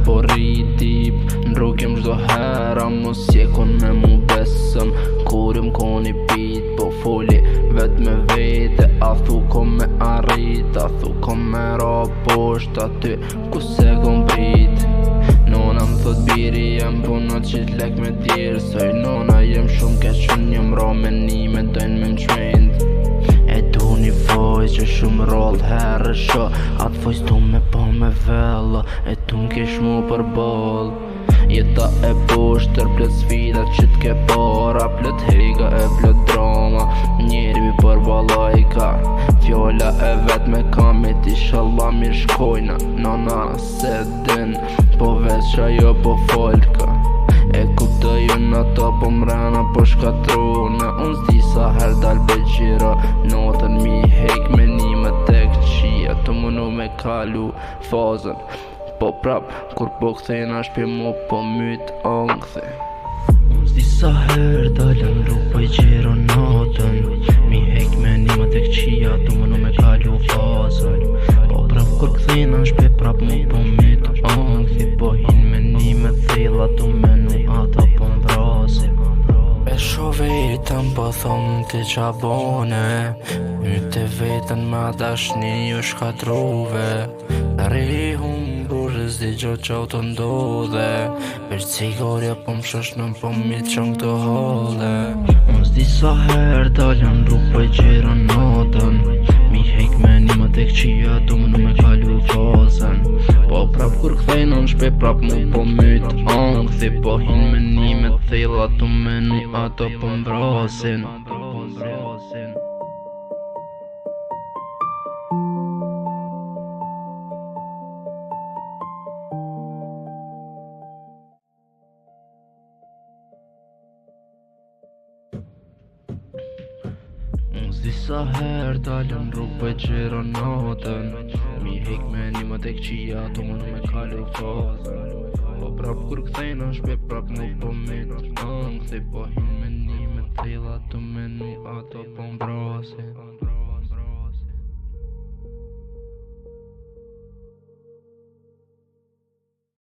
po rritip N'rrugim çdo hera mos jekon me mu besëm Kur jëm koni pit po foli vet me vete A thu ko me arrit, a thu ko me ra posht aty ku se kom prit Nona m'thot biri jem puna qit lek me dirë Soj nona jem shumë keq unë jem ra me nime dojnë me m'qmend E du një vojz që shumë roll herë shë Atë vojz du me po me vella E du m'kesh mu për ball Jeta e poshtër plët sfidat që t'ke para Plët hega e plët drama Njeri për balajka Fjolla e vet me kamit Inshallah mirë shkojna Nana se din Po veç ajo po folka E kuptoj unë ato po mrena po shkatruna Unë s'di sa her dal pe gjira Notën mi hek me nime tek qia Të mënu me kalu fazën Po prap, kur po kthejna shpi mu po myt angthe Unë s'di sa her dalën rrug po i gjero natën Mi hek me nima tek qia të mënu me kalu fazën Po prap, kur kthejna shpi prap mu po myt angthe Po hin me nime thella të menu ata po mbrasin E sho vetën po thom t'i qabone Myte vetën ma dashni ju shkatrove Rihum burës di gjo qau të ndodhe Per cigarja po m'shoshnëm po m'mit qëng të hale Unë s'di sa her dalën rrug po i gjera natën Mi hek me nima tek qia du mënu me kalu fazën Po prap kur kthejna n'shpe prap mu po myt angthi Po hin me nime thella tu menu ato po mbrasin S'di sa her dalën rrug po i gjera natën Mi hek me nima tek qia tu mënu me kalu fazën Po prap kur kthejna shpe prap mu po myt angthi Po hin me nime thella tu menu ato po mbrasin